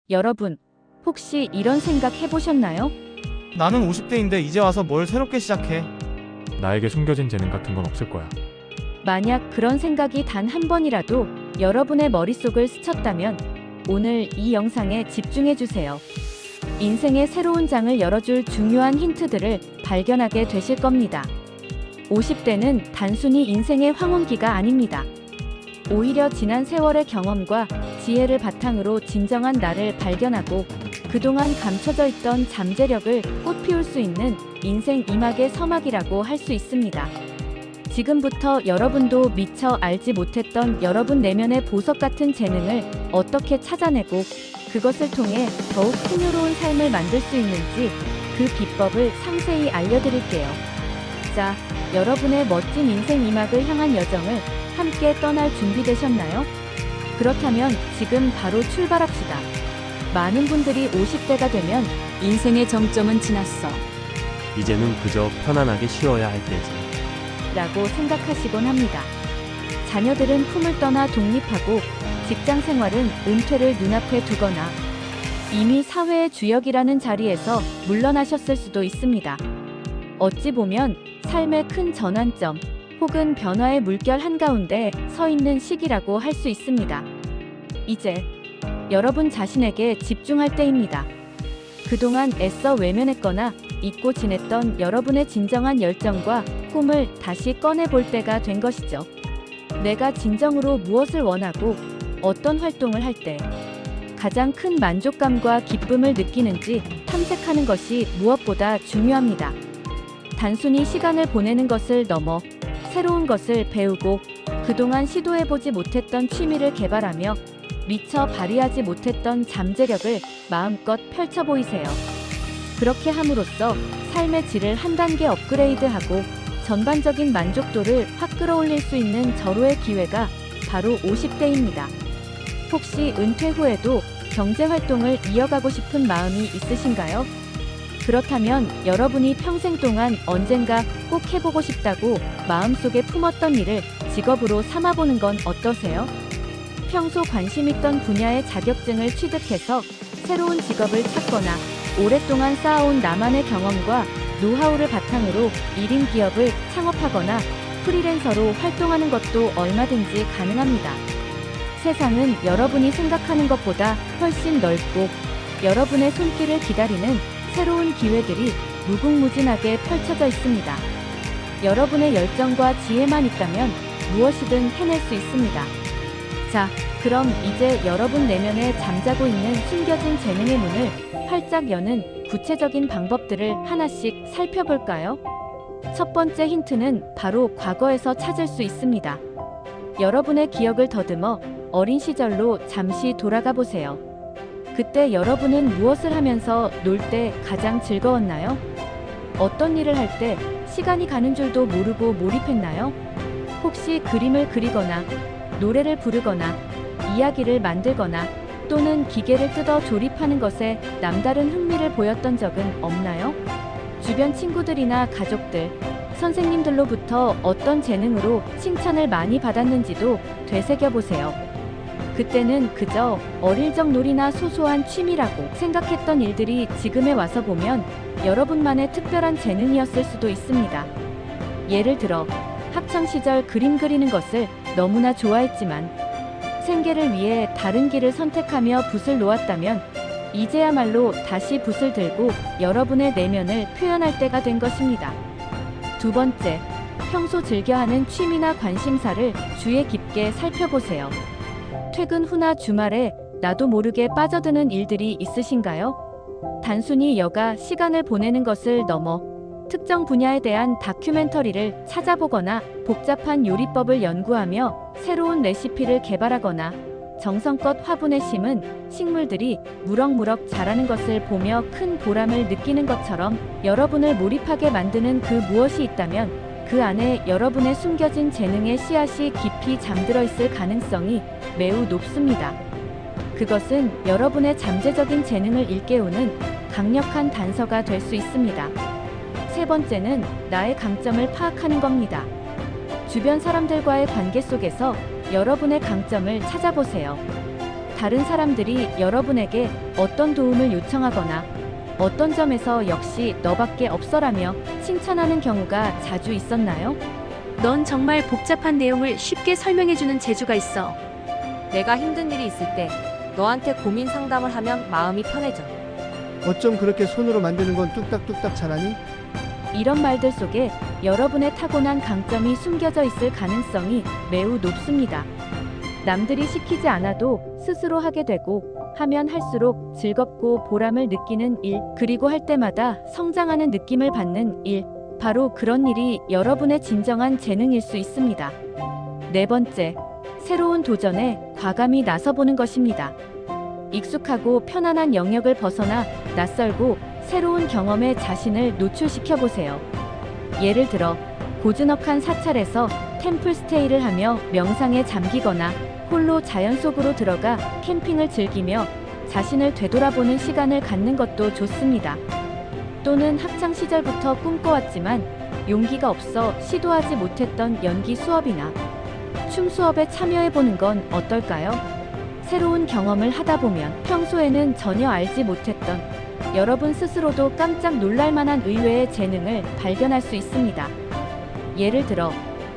여러분, 혹시 이런 생각 해보셨나요? 나는 50대인데 이제 와서 뭘 새롭게 시작해. 나에게 숨겨진 재능 같은 건 없을 거야. 만약 그런 생각이 단 한 번이라도 여러분의 머릿속을 스쳤다면 오늘 이 영상에 집중해주세요. 인생의 새로운 장을 열어줄 중요한 힌트들을 발견하게 되실 겁니다. 50대는 단순히 인생의 황혼기가 아닙니다. 오히려 지난 세월의 경험과 지혜를 바탕으로 진정한 나를 발견하고 그동안 감춰져 있던 잠재력을 꽃피울 수 있는 인생 이막의 서막이라고 할 수 있습니다. 지금부터 여러분도 미처 알지 못했던 여러분 내면의 보석 같은 재능을 어떻게 찾아내고 그것을 통해 더욱 풍요로운 삶을 만들 수 있는지 그 비법을 상세히 알려드릴게요. 자, 여러분의 멋진 인생 이막을 향한 여정을 함께 떠날 준비되셨나요? 그렇다면 지금 바로 출발합시다. 많은 분들이 50대가 되면 인생의 정점은 지났어 이제는 그저 편안하게 쉬어야 할 때지. 라고 생각하시곤 합니다. 자녀들은 품을 떠나 독립하고 직장 생활은 은퇴를 눈앞에 두거나 이미 사회의 주역이라는 자리에서 물러나셨을 수도 있습니다. 어찌 보면 삶의 큰 전환점 혹은 변화의 물결 한가운데 서 있는 시기라고 할 수 있습니다. 이제 여러분 자신에게 집중할 때입니다. 그동안 애써 외면했거나 잊고 지냈던 여러분의 진정한 열정과 꿈을 다시 꺼내볼 때가 된 것이죠. 내가 진정으로 무엇을 원하고 어떤 활동을 할 때 가장 큰 만족감과 기쁨을 느끼는지 탐색하는 것이 무엇보다 중요합니다. 단순히 시간을 보내는 것을 넘어 새로운 것을 배우고 그동안 시도해보지 못했던 취미를 개발하며 미처 발휘하지 못했던 잠재력을 마음껏 펼쳐 보이세요. 그렇게 함으로써 삶의 질을 한 단계 업그레이드하고 전반적인 만족도를 확 끌어올릴 수 있는 절호의 기회가 바로 50대입니다. 혹시 은퇴 후에도 경제 활동을 이어가고 싶은 마음이 있으신가요? 그렇다면 여러분이 평생 동안 언젠가 꼭 해보고 싶다고 마음속에 품었던 일을 직업으로 삼아보는 건 어떠세요? 평소 관심 있던 분야의 자격증을 취득해서 새로운 직업을 찾거나 오랫동안 쌓아온 나만의 경험과 노하우를 바탕으로 1인 기업을 창업하거나 프리랜서로 활동하는 것도 얼마든지 가능합니다. 세상은 여러분이 생각하는 것보다 훨씬 넓고 여러분의 손길을 기다리는 새로운 기회들이 무궁무진하게 펼쳐져 있습니다. 여러분의 열정과 지혜만 있다면 무엇이든 해낼 수 있습니다. 자, 그럼 이제 여러분 내면에 잠자고 있는 숨겨진 재능의 문을 활짝 여는 구체적인 방법들을 하나씩 살펴볼까요? 첫 번째 힌트는 바로 과거에서 찾을 수 있습니다. 여러분의 기억을 더듬어 어린 시절로 잠시 돌아가 보세요. 그때 여러분은 무엇을 하면서 놀 때 가장 즐거웠나요? 어떤 일을 할 때 시간이 가는 줄도 모르고 몰입했나요? 혹시 그림을 그리거나 노래를 부르거나 이야기를 만들거나 또는 기계를 뜯어 조립하는 것에 남다른 흥미를 보였던 적은 없나요? 주변 친구들이나 가족들, 선생님들로부터 어떤 재능으로 칭찬을 많이 받았는지도 되새겨보세요. 그때는 그저 어릴 적 놀이나 소소한 취미라고 생각했던 일들이 지금에 와서 보면 여러분만의 특별한 재능이었을 수도 있습니다. 예를 들어 학창시절 그림 그리는 것을 너무나 좋아했지만 생계를 위해 다른 길을 선택하며 붓을 놓았다면 이제야말로 다시 붓을 들고 여러분의 내면을 표현할 때가 된 것입니다. 두 번째, 평소 즐겨하는 취미나 관심사를 주의 깊게 살펴보세요. 퇴근 후나 주말에 나도 모르게 빠져드는 일들이 있으신가요? 단순히 여가 시간을 보내는 것을 넘어 특정 분야에 대한 다큐멘터리를 찾아보거나 복잡한 요리법을 연구하며 새로운 레시피를 개발하거나 정성껏 화분에 심은 식물들이 무럭무럭 자라는 것을 보며 큰 보람을 느끼는 것처럼 여러분을 몰입하게 만드는 그 무엇이 있다면 그 안에 여러분의 숨겨진 재능의 씨앗이 깊이 잠들어 있을 가능성이 매우 높습니다. 그것은 여러분의 잠재적인 재능을 일깨우는 강력한 단서가 될 수 있습니다. 세 번째는 나의 강점을 파악하는 겁니다. 주변 사람들과의 관계 속에서 여러분의 강점을 찾아보세요. 다른 사람들이 여러분에게 어떤 도움을 요청하거나 어떤 점에서 역시 너밖에 없어라며 칭찬하는 경우가 자주 있었나요? 넌 정말 복잡한 내용을 쉽게 설명해주는 재주가 있어. 내가 힘든 일이 있을 때 너한테 고민 상담을 하면 마음이 편해져. 어쩜 그렇게 손으로 만드는 건 뚝딱뚝딱 잘하니? 이런 말들 속에 여러분의 타고난 강점이 숨겨져 있을 가능성이 매우 높습니다. 남들이 시키지 않아도 스스로 하게 되고 하면 할수록 즐겁고 보람을 느끼는 일, 그리고 할 때마다 성장하는 느낌을 받는 일, 바로 그런 일이 여러분의 진정한 재능일 수 있습니다. 네 번째, 새로운 도전에 과감히 나서보는 것입니다. 익숙하고 편안한 영역을 벗어나 낯설고 새로운 경험에 자신을 노출시켜 보세요. 예를 들어 고즈넉한 사찰에서 템플 스테이를 하며 명상에 잠기거나 홀로 자연 속으로 들어가 캠핑을 즐기며 자신을 되돌아보는 시간을 갖는 것도 좋습니다. 또는 학창 시절부터 꿈꿔왔지만 용기가 없어 시도하지 못했던 연기 수업이나 춤 수업에 참여해보는 건 어떨까요? 새로운 경험을 하다 보면 평소에는 전혀 알지 못했던 여러분 스스로도 깜짝 놀랄 만한 의외의 재능을 발견할 수 있습니다. 예를 들어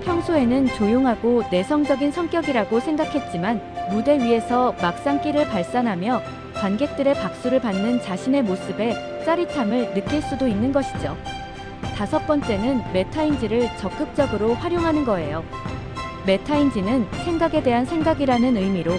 평소에는 조용하고 내성적인 성격이라고 생각했지만 무대 위에서 막상 끼를 발산하며 관객들의 박수를 받는 자신의 모습에 짜릿함을 느낄 수도 있는 것이죠. 다섯 번째는 메타인지를 적극적으로 활용하는 거예요. 메타인지는 생각에 대한 생각이라는 의미로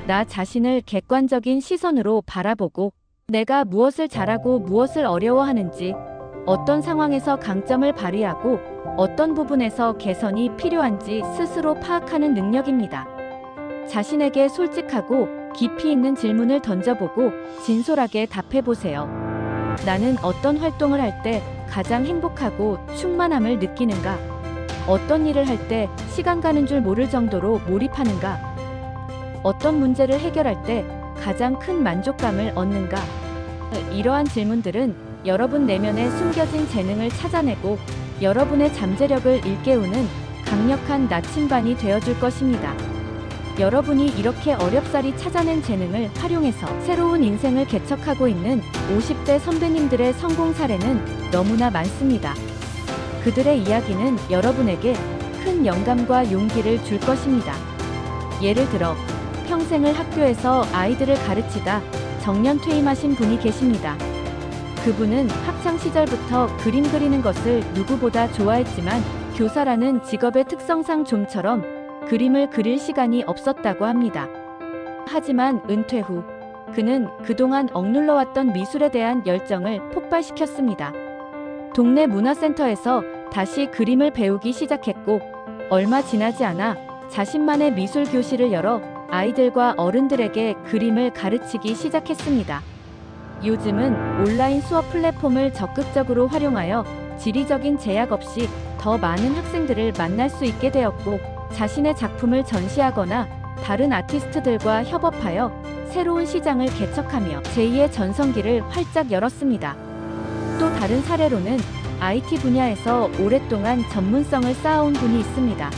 나 자신을 객관적인 시선으로 바라보고 내가 무엇을 잘하고 무엇을 어려워하는지, 어떤 상황에서 강점을 발휘하고 어떤 부분에서 개선이 필요한지 스스로 파악하는 능력입니다. 자신에게 솔직하고 깊이 있는 질문을 던져보고 진솔하게 답해보세요. 나는 어떤 활동을 할 때 가장 행복하고 충만함을 느끼는가? 어떤 일을 할 때 시간 가는 줄 모를 정도로 몰입하는가? 어떤 문제를 해결할 때 가장 큰 만족감을 얻는가? 이러한 질문들은 여러분 내면에 숨겨진 재능을 찾아내고 여러분의 잠재력을 일깨우는 강력한 나침반이 되어줄 것입니다. 여러분이 이렇게 어렵사리 찾아낸 재능을 활용해서 새로운 인생을 개척하고 있는 50대 선배님들의 성공 사례는 너무나 많습니다. 그들의 이야기는 여러분에게 큰 영감과 용기를 줄 것입니다. 예를 들어 평생을 학교에서 아이들을 가르치다 정년 퇴임하신 분이 계십니다. 그분은 학창 시절부터 그림 그리는 것을 누구보다 좋아했지만 교사라는 직업의 특성상 좀처럼 그림을 그릴 시간이 없었다고 합니다. 하지만 은퇴 후 그는 그동안 억눌러왔던 미술에 대한 열정을 폭발시켰습니다. 동네 문화센터에서 다시 그림을 배우기 시작했고 얼마 지나지 않아 자신만의 미술 교실을 열어 아이들과 어른들에게 그림을 가르치기 시작했습니다. 요즘은 온라인 수업 플랫폼을 적극적으로 활용하여 지리적인 제약 없이 더 많은 학생들을 만날 수 있게 되었고 자신의 작품을 전시하거나 다른 아티스트들과 협업하여 새로운 시장을 개척하며 제2의 전성기를 활짝 열었습니다. 또 다른 사례로는 IT 분야에서 오랫동안 전문성을 쌓아온 분이 있습니다.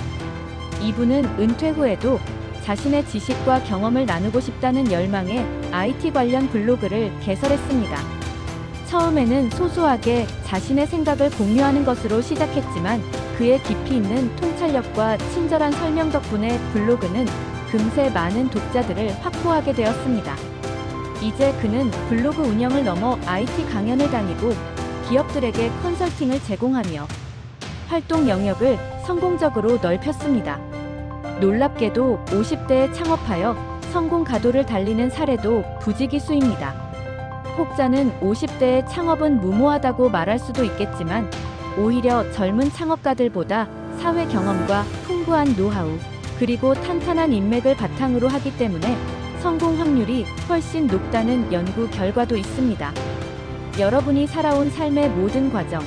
이분은 은퇴 후에도 자신의 지식과 경험을 나누고 싶다는 열망에 IT 관련 블로그를 개설했습니다. 처음에는 소소하게 자신의 생각을 공유하는 것으로 시작했지만 그의 깊이 있는 통찰력과 친절한 설명 덕분에 블로그는 금세 많은 독자들을 확보하게 되었습니다. 이제 그는 블로그 운영을 넘어 IT 강연을 다니고 기업들에게 컨설팅을 제공하며 활동 영역을 성공적으로 넓혔습니다. 놀랍게도 50대에 창업하여 성공 가도를 달리는 사례도 부지기수입니다. 혹자는 50대의 창업은 무모하다고 말할 수도 있겠지만 오히려 젊은 창업가들보다 사회 경험과 풍부한 노하우 그리고 탄탄한 인맥을 바탕으로 하기 때문에 성공 확률이 훨씬 높다는 연구 결과도 있습니다. 여러분이 살아온 삶의 모든 과정,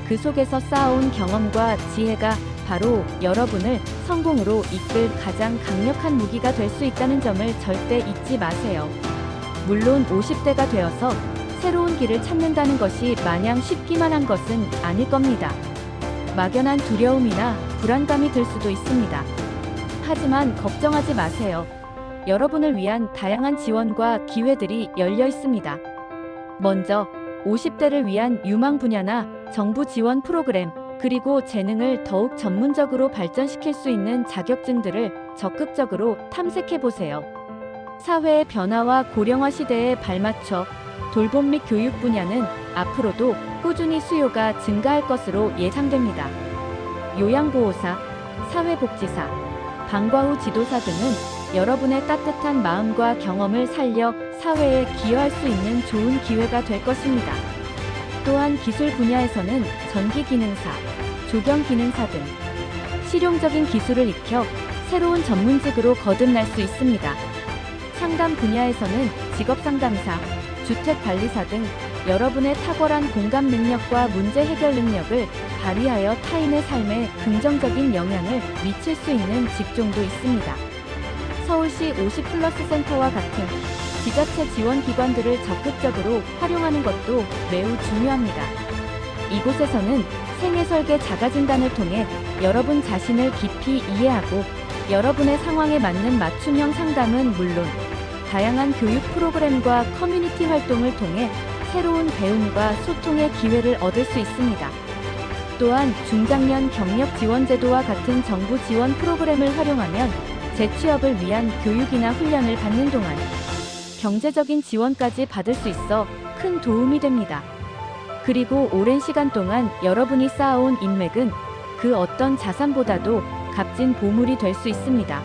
그 속에서 쌓아온 경험과 지혜가 바로 여러분을 성공으로 이끌 가장 강력한 무기가 될 수 있다는 점을 절대 잊지 마세요. 물론 50대가 되어서 새로운 길을 찾는다는 것이 마냥 쉽기만 한 것은 아닐 겁니다. 막연한 두려움이나 불안감이 들 수도 있습니다. 하지만 걱정하지 마세요. 여러분을 위한 다양한 지원과 기회들이 열려 있습니다. 먼저 50대를 위한 유망 분야나 정부 지원 프로그램, 그리고 재능을 더욱 전문적으로 발전시킬 수 있는 자격증들을 적극적으로 탐색해 보세요. 사회의 변화와 고령화 시대에 발맞춰 돌봄 및 교육 분야는 앞으로도 꾸준히 수요가 증가할 것으로 예상됩니다. 요양보호사, 사회복지사, 방과 후 지도사 등은 여러분의 따뜻한 마음과 경험을 살려 사회에 기여할 수 있는 좋은 기회가 될 것입니다. 또한 기술 분야에서는 전기기능사, 조경기능사 등 실용적인 기술을 익혀 새로운 전문직으로 거듭날 수 있습니다. 상담 분야에서는 직업상담사, 주택관리사 등 여러분의 탁월한 공감 능력과 문제 해결 능력을 발휘하여 타인의 삶에 긍정적인 영향을 미칠 수 있는 직종도 있습니다. 서울시 50플러스 센터와 같은 지자체 지원 기관들을 적극적으로 활용하는 것도 매우 중요합니다. 이곳에서는 생애설계 자가진단을 통해 여러분 자신을 깊이 이해하고 여러분의 상황에 맞는 맞춤형 상담은 물론 다양한 교육 프로그램과 커뮤니티 활동을 통해 새로운 배움과 소통의 기회를 얻을 수 있습니다. 또한 중장년 경력 지원 제도와 같은 정부 지원 프로그램을 활용하면 재취업을 위한 교육이나 훈련을 받는 동안 경제적인 지원까지 받을 수 있어 큰 도움이 됩니다. 그리고 오랜 시간 동안 여러분이 쌓아온 인맥은 그 어떤 자산보다도 값진 보물이 될 수 있습니다.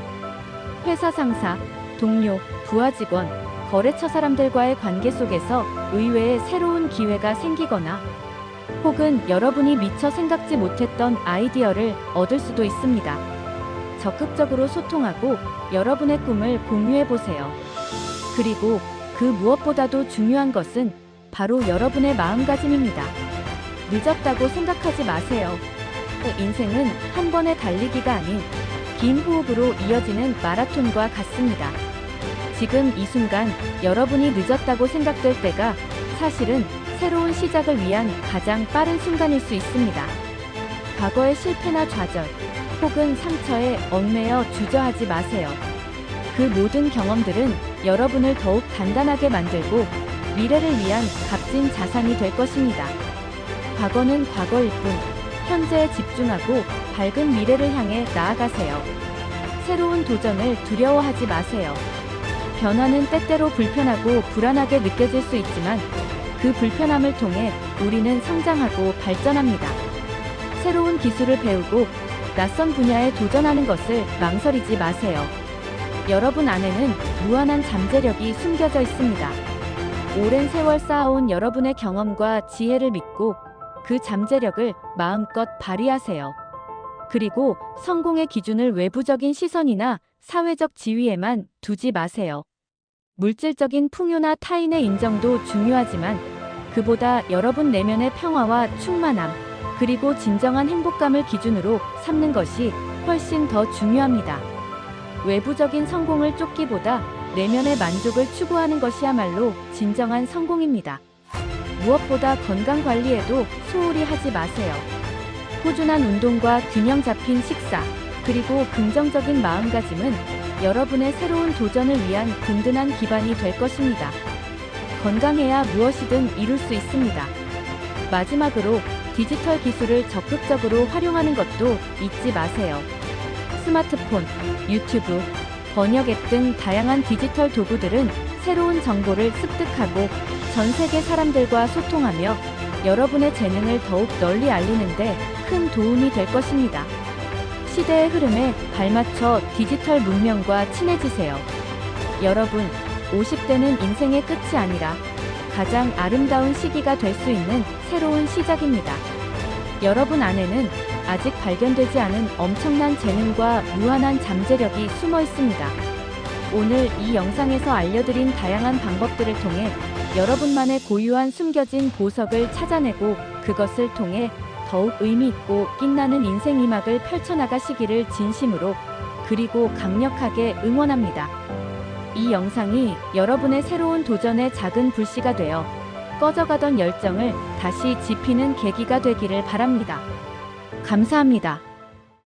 회사 상사, 동료, 부하 직원, 거래처 사람들과의 관계 속에서 의외의 새로운 기회가 생기거나 혹은 여러분이 미처 생각지 못했던 아이디어를 얻을 수도 있습니다. 적극적으로 소통하고 여러분의 꿈을 공유해 보세요. 그리고 그 무엇보다도 중요한 것은 바로 여러분의 마음가짐입니다. 늦었다고 생각하지 마세요. 인생은 한 번의 달리기가 아닌 긴 호흡으로 이어지는 마라톤과 같습니다. 지금 이 순간 여러분이 늦었다고 생각될 때가 사실은 새로운 시작을 위한 가장 빠른 순간일 수 있습니다. 과거의 실패나 좌절, 혹은 상처에 얽매여 주저하지 마세요. 그 모든 경험들은 여러분을 더욱 단단하게 만들고 미래를 위한 값진 자산이 될 것입니다. 과거는 과거일 뿐, 현재에 집중하고 밝은 미래를 향해 나아가세요. 새로운 도전을 두려워하지 마세요. 변화는 때때로 불편하고 불안하게 느껴질 수 있지만 그 불편함을 통해 우리는 성장하고 발전합니다. 새로운 기술을 배우고 낯선 분야에 도전하는 것을 망설이지 마세요. 여러분 안에는 무한한 잠재력이 숨겨져 있습니다. 오랜 세월 쌓아온 여러분의 경험과 지혜를 믿고 그 잠재력을 마음껏 발휘하세요. 그리고 성공의 기준을 외부적인 시선이나 사회적 지위에만 두지 마세요. 물질적인 풍요나 타인의 인정도 중요하지만 그보다 여러분 내면의 평화와 충만함, 그리고 진정한 행복감을 기준으로 삼는 것이 훨씬 더 중요합니다. 외부적인 성공을 쫓기보다 내면의 만족을 추구하는 것이야말로 진정한 성공입니다. 무엇보다 건강 관리에도 소홀히 하지 마세요. 꾸준한 운동과 균형 잡힌 식사, 그리고 긍정적인 마음가짐은 여러분의 새로운 도전을 위한 든든한 기반이 될 것입니다. 건강해야 무엇이든 이룰 수 있습니다. 마지막으로 디지털 기술을 적극적으로 활용하는 것도 잊지 마세요. 스마트폰, 유튜브, 번역 앱 등 다양한 디지털 도구들은 새로운 정보를 습득하고 전 세계 사람들과 소통하며 여러분의 재능을 더욱 널리 알리는데 큰 도움이 될 것입니다. 시대의 흐름에 발맞춰 디지털 문명과 친해지세요. 여러분, 50대는 인생의 끝이 아니라 가장 아름다운 시기가 될 수 있는 새로운 시작입니다. 여러분 안에는 아직 발견되지 않은 엄청난 재능과 무한한 잠재력이 숨어 있습니다. 오늘 이 영상에서 알려드린 다양한 방법들을 통해 여러분만의 고유한 숨겨진 보석을 찾아내고 그것을 통해 더욱 의미 있고 빛나는 인생 이막을 펼쳐나가시기를 진심으로 그리고 강력하게 응원합니다. 이 영상이 여러분의 새로운 도전의 작은 불씨가 되어 꺼져가던 열정을 다시 지피는 계기가 되기를 바랍니다. 감사합니다.